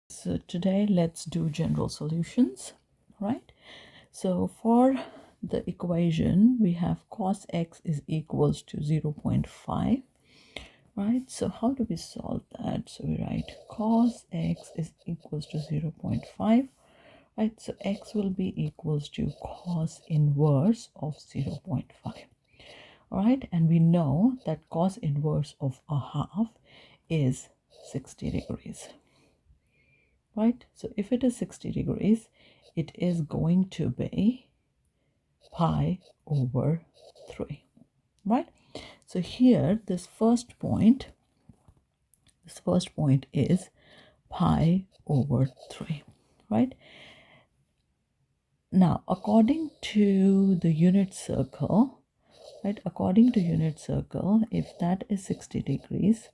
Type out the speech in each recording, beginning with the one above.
So today let's do general solutions, right? So for the equation, we have cos x is equals to 0.5, right? So how do we solve that? So we write cos x is equals to 0.5, right? So x will be equals to cos inverse of 0.5. All right, and we know that cos inverse of a half is 60 degrees, right? So if it is 60 degrees, it is going to be pi over 3, right? So here, this first point is pi over 3, right? Now, according to the unit circle, right, according to unit circle, if that is 60 degrees,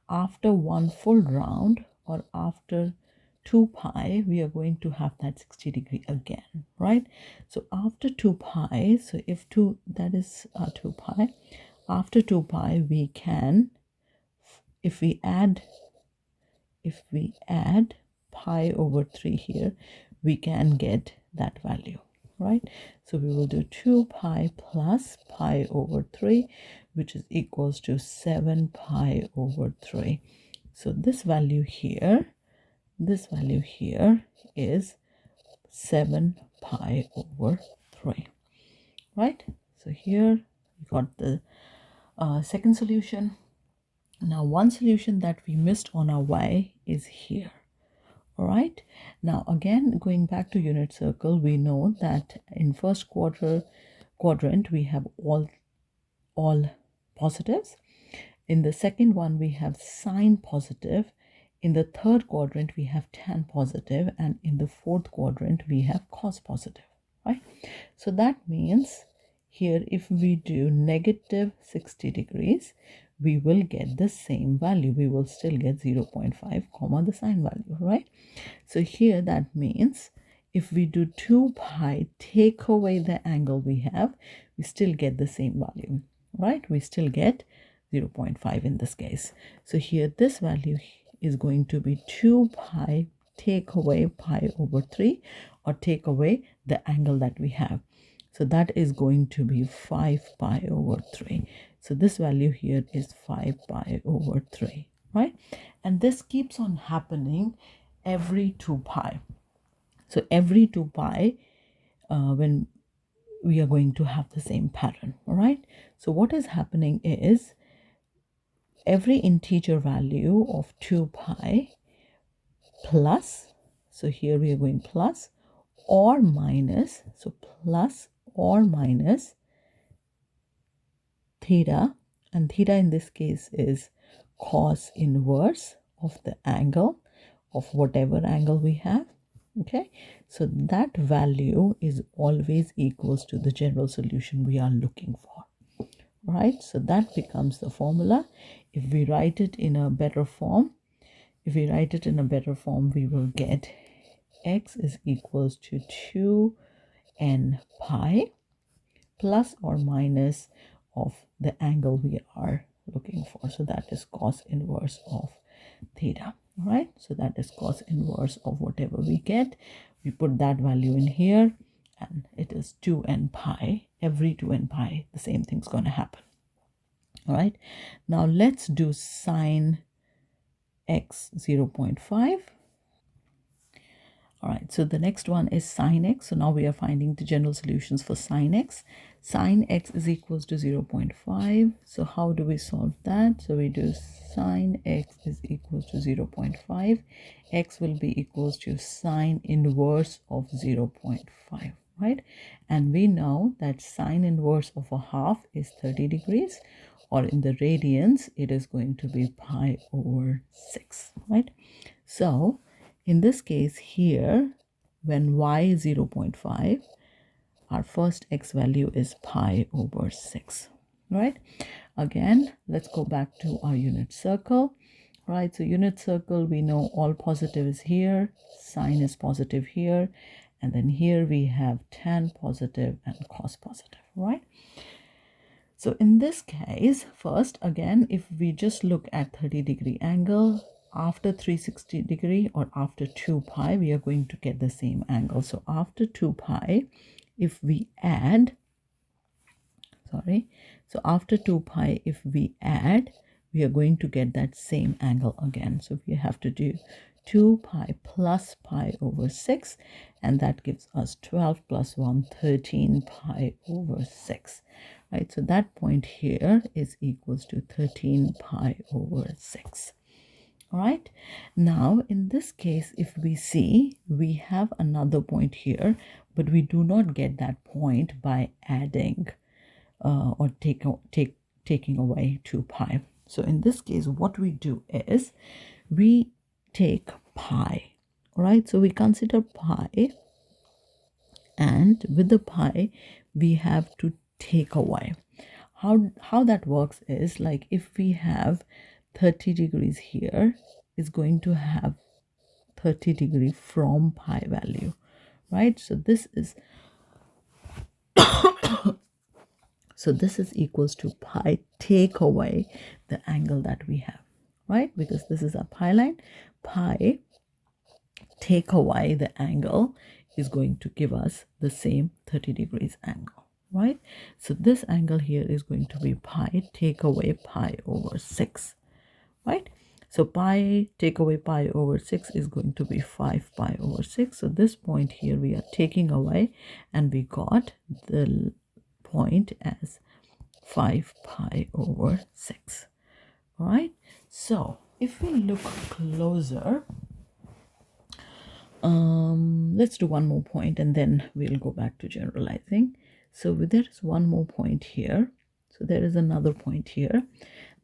after one full round or after 2 pi, we are going to have that 60 degree again, right? So after 2 pi, so if 2, that is 2 pi, after 2 pi, we can, if we add pi over 3 here, we can get that value, right? So we will do 2 pi plus pi over 3, which is equals to 7 pi over 3. So this value here is 7 pi over 3, right? So here we got the second solution. Now one solution that we missed on our y is here. All right, now again going back to unit circle, we know that in first quadrant we have all positives. In the second one we have sine positive. In the third quadrant we have tan positive, and in the fourth quadrant we have cos positive, right? So that means here if we do negative 60 degrees, we will get the same value. We will still get 0.5 comma the sine value, right? So here that means if we do 2 pi, take away the angle we have, we still get the same value, right? We still get 0.5 in this case. So here this value is going to be 2 pi, take away pi over 3, or take away the angle that we have. So that is going to be 5 pi over 3. So this value here is 5 pi over 3, right? And this keeps on happening every 2 pi. So every 2 pi, when we are going to have the same pattern, all right? So what is happening is every integer value of 2 pi plus, so here we are going plus or minus, so plus or minus theta, and theta in this case is cos inverse of the angle of whatever angle we have. Okay, so that value is always equals to the general solution we are looking for, right? So that becomes the formula. If we write it in a better form, we will get x is equals to 2n pi plus or minus of the angle we are looking for. So that is cos inverse of theta, right? So that is cos inverse of whatever we get. We put that value in here, and it is 2n pi. Every 2n pi, the same thing's going to happen. All right, now let's do sine x 0.5. All right, so the next one is sine x. So now we are finding the general solutions for sine x. Sine x is equals to 0.5. So how do we solve that? So we do sine x is equals to 0.5. X will be equals to sine inverse of 0.5, right? And we know that sine inverse of a half is 30 degrees, or in the radians, it is going to be pi over 6, right? So in this case here, when y is 0.5, our first x value is pi over 6, right? Again, let's go back to our unit circle, right? So unit circle, we know all positive is here, sine is positive here, and then here we have tan positive and cos positive, right? So in this case, first, again, if we just look at 30 degree angle, after 360 degree or after 2 pi, we are going to get the same angle. So after 2 pi, if we add, after 2 pi, if we add, we are going to get that same angle again. So we have to do 2 pi plus pi over 6, and that gives us 12 plus 1, 13 pi over 6. Right, so that point here is equals to 13 pi over 6. All right, now in this case, if we see, we have another point here, but we do not get that point by adding or taking away 2 pi. So in this case, what we do is we take pi. All right, so we consider pi, and with the pi we have to take away. How that works is, like, if we have 30 degrees here, is going to have 30 degree from pi value, right? So this is equals to pi take away the angle that we have, right? Because this is a pi line, pi take away the angle is going to give us the same 30 degrees angle, right? So this angle here is going to be pi take away pi over 6, right? So pi take away pi over 6 is going to be 5 pi over 6. So this point here we are taking away, and we got the point as 5 pi over 6. All right, so if we look closer, let's do one more point and then we'll go back to generalizing. So there is one more point here, so there is another point here.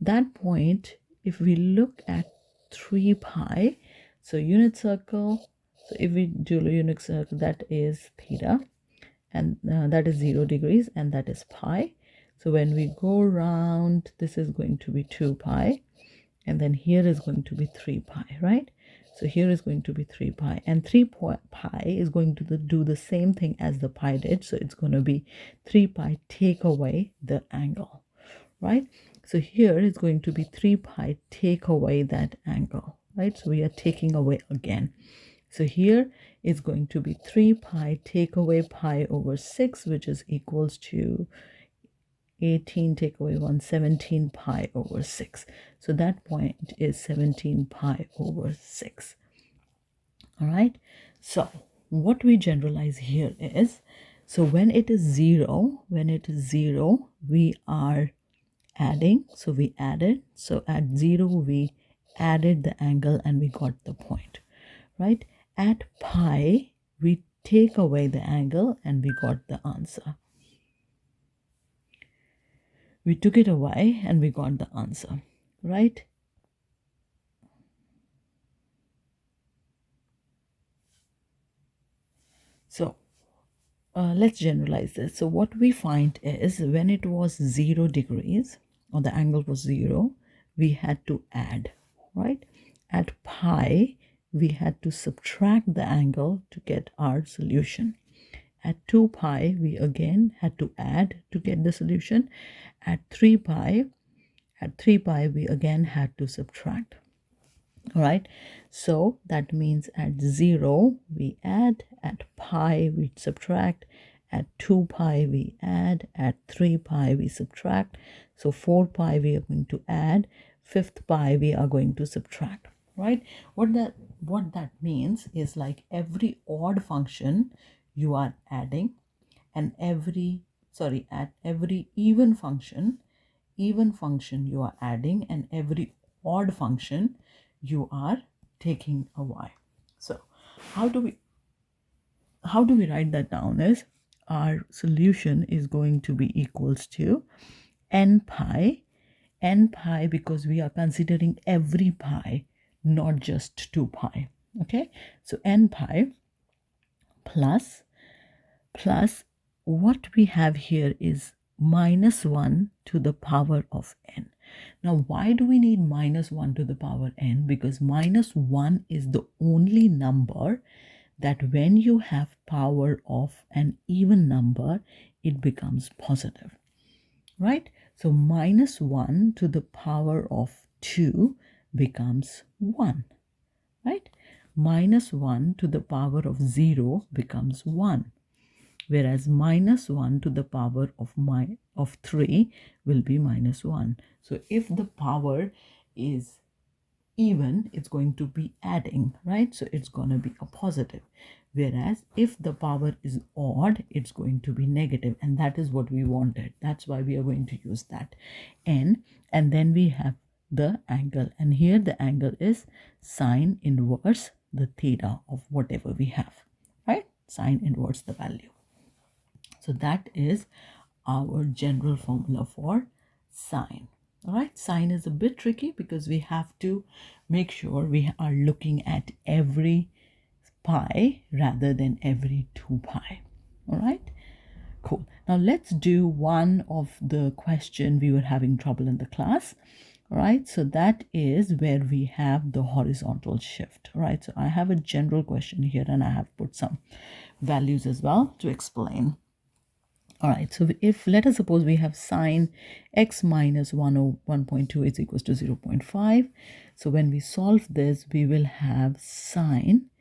That point, if we look at 3 pi, so unit circle, so if we do a unit circle, that is theta, and that is 0 degrees, and that is pi. So when we go around, this is going to be 2 pi, and then here is going to be 3 pi, right? So here is going to be 3 pi, and 3 pi is going to do the same thing as the pi did. So it's going to be 3 pi take away the angle, right? So here is going to be 3 pi take away that angle, right? So we are taking away again. So here is going to be 3 pi take away pi over 6, which is equals to 18 take away 1, 17 pi over 6. So that point is 17 pi over 6. All right, so what we generalize here is, so when it is 0, we are adding, so we added, so at 0 we added the angle and we got the point, right? At pi we take away the angle and we got the answer. We took it away and we got the answer, right? So let's generalize this. So what we find is, when it was 0 degrees, or the angle was 0, we had to add, right? At pi, we had to subtract the angle to get our solution. At 2 pi, we again had to add to get the solution. At 3 pi, we again had to subtract. All right, so that means at 0 we add, at pi we subtract, at 2 pi we add, at 3 pi we subtract. So 4 pi we are going to add, 5th pi we are going to subtract, right? What that means is, like, every odd function you are adding, and at every even function you are adding, and every odd function you are taking away. So how do we write that down? Is our solution is going to be equals to n pi, because we are considering every pi, not just 2 pi. Okay, so n pi plus what we have here is -1 to the power of n. Now, why do we need -1 to the power n? Because -1 is the only number that when you have power of an even number, it becomes positive, right? So -1 to the power of 2 becomes 1, right? Minus 1 to the power of 0 becomes 1, whereas minus 1 to the power of 3 will be minus 1. So if the power is even, it's going to be adding, right? So it's going to be a positive. Whereas if the power is odd, it's going to be negative, and that is what we wanted. That's why we are going to use that n. And then we have the angle, and here the angle is sine inverse the theta of whatever we have, right? Sine inverse the value. So that is our general formula for sine. All right, sine is a bit tricky because we have to make sure we are looking at every pi rather than every 2 pi. All right, cool. Now let's do one of the question we were having trouble in the class. All right, so that is where we have the horizontal shift. All right, so I have a general question here and I have put some values as well to explain. All right, so if let us suppose we have sine x minus 1.2 is equals to 0.5. So when we solve this, we will have sine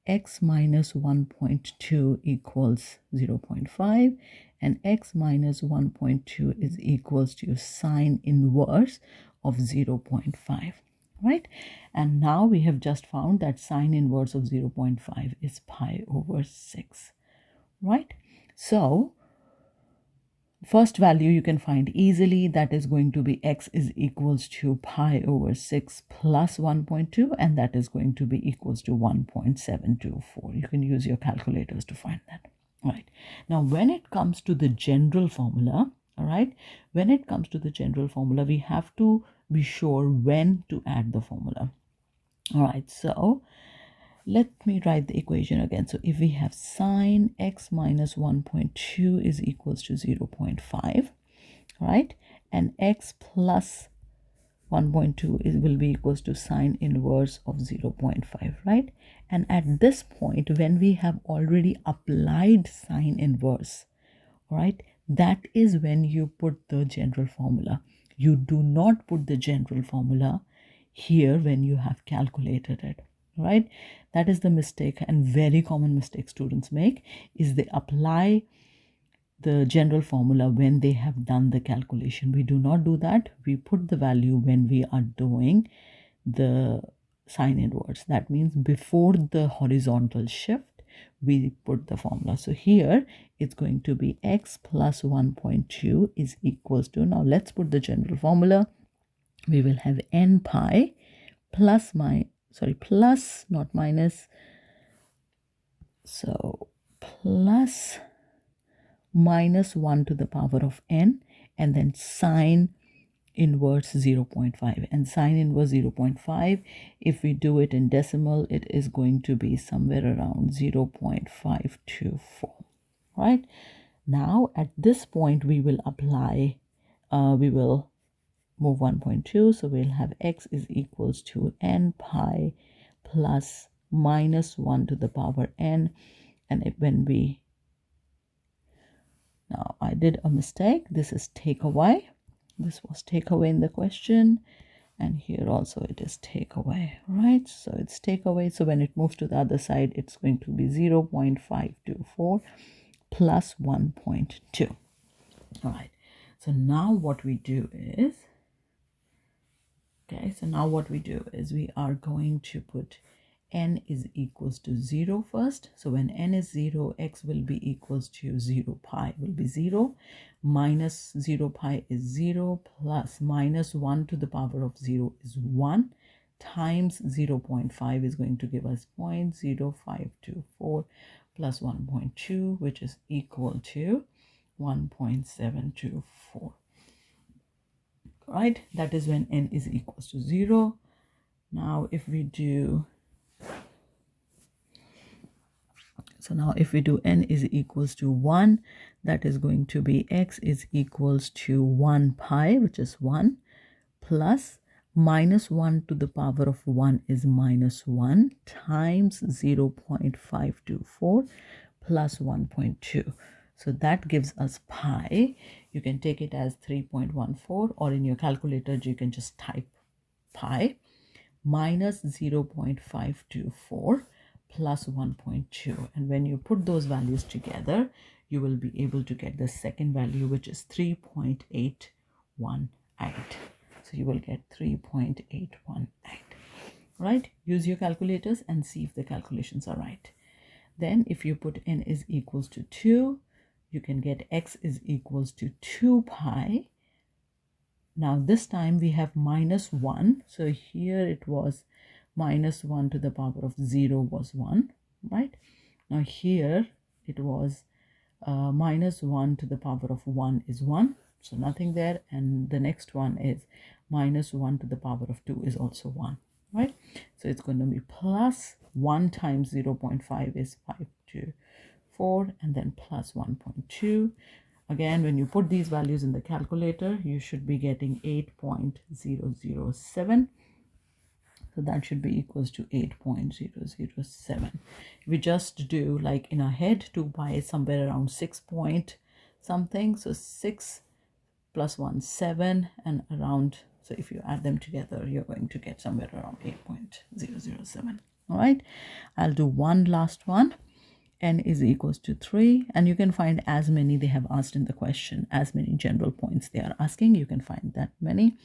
x minus 1.2 equals 0.5, and x minus 1.2 is equals to sine inverse of 0.5, right? And now we have just found that sine inverse of 0.5 is pi over 6, right? So first value you can find easily, that is going to be x is equals to pi over 6 plus 1.2, and that is going to be equals to 1.724. You can use your calculators to find that. All right, now when it comes to the general formula, all right, when it comes to the general formula, we have to be sure when to add the formula. All right, so let me write the equation again. So if we have sine x minus 1.2 is equals to 0.5, right? And x plus 1.2 will be equals to sine inverse of 0.5, right? And at this point, when we have already applied sine inverse, right, that is when you put the general formula. You do not put the general formula here when you have calculated it, right? That is the mistake, and very common mistake students make, is they apply the general formula when they have done the calculation. We do not do that. We put the value when we are doing the sine inverse. That means before the horizontal shift, we put the formula. So here it's going to be x plus 1.2 is equals to, now let's put the general formula. We will have n pi plus plus, not minus, so plus minus 1 to the power of n, and then sine inverse 0.5. And sine inverse 0.5, if we do it in decimal, it is going to be somewhere around 0.524, right? Now at this point we will apply, we will move 1.2, so we'll have x is equals to n pi plus minus 1 to the power n. And when we, now I did a mistake, this is take away, this was take away in the question, and here also it is take away, right? So it's take away, so when it moves to the other side, it's going to be 0.524 plus 1.2. All right, so now what we do is, okay, so now what we do is we are going to put n is equals to 0 first. So when n is 0, x will be equals to 0 pi will be 0, minus 0 pi is 0, plus minus 1 to the power of 0 is 1, times 0.5 is going to give us 0.0524 plus 1.2, which is equal to 1.724. Right, that is when n is equals to 0. Now if we do, so now if we do n is equals to 1, that is going to be x is equals to 1 pi, which is 1, plus minus 1 to the power of 1 is minus 1, times 0.524 plus 1.2. So that gives us pi. You can take it as 3.14, or in your calculator you can just type pi. minus 0.524 plus 1.2. And when you put those values together, you will be able to get the second value, which is 3.818. So you will get 3.818. Right? Use your calculators and see if the calculations are right. Then if you put n is equals to 2, you can get x is equals to 2 pi. Now this time we have minus 1. So here it was minus 1 to the power of 0 was 1, right? Now here it was minus 1 to the power of 1 is 1. So nothing there. And the next one is minus 1 to the power of 2 is also 1, right? So it's going to be plus 1 times 0.5 is 524, and then plus 1.2. Again, when you put these values in the calculator, you should be getting 8.007. So that should be equals to 8.007. If we just do like in our head, 2 pi is somewhere around 6 point something. So 6 plus 1, 7, and around, so if you add them together, you're going to get somewhere around 8.007. All right, I'll do one last one. N is equals to 3, and you can find as many they have asked in the question, as many general points they are asking, you can find that many.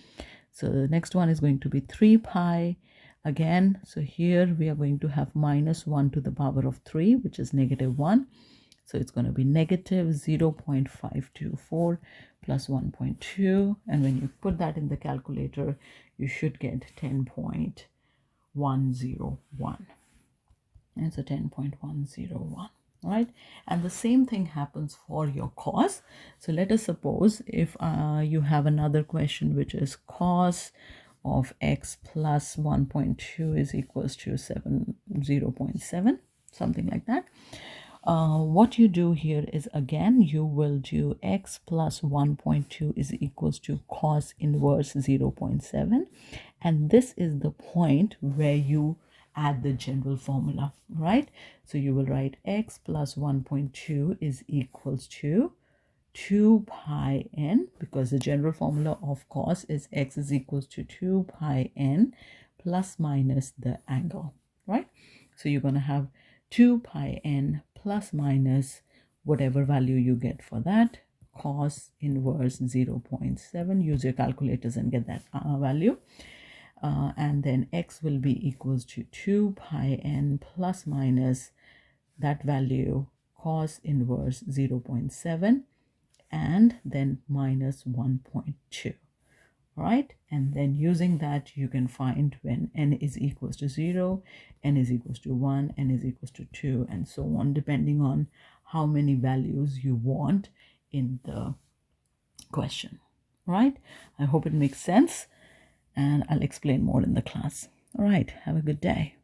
So the next one is going to be 3 pi again. So here we are going to have minus 1 to the power of 3, which is negative 1. So it's going to be negative 0.524 plus 1.2. And when you put that in the calculator, you should get 10.101. And so 10.101, right? And the same thing happens for your cos. So let us suppose if you have another question, which is cos of x plus 1.2 is equals to 0.7, something like that. What you do here is, again, you will do x plus 1.2 is equals to cos inverse 0.7. And this is the point where you add the general formula, right? So you will write x plus 1.2 is equals to 2 pi n, because the general formula of cos is x is equals to 2 pi n plus minus the angle, right? So you're going to have 2 pi n plus minus whatever value you get for that, cos inverse 0.7. Use your calculators and get that value. And then x will be equals to 2 pi n plus minus that value, cos inverse 0.7, and then minus 1.2. Right? And then using that, you can find when n is equals to 0, n is equals to 1, n is equals to 2, and so on, depending on how many values you want in the question. Right? I hope it makes sense, and I'll explain more in the class. All right, have a good day.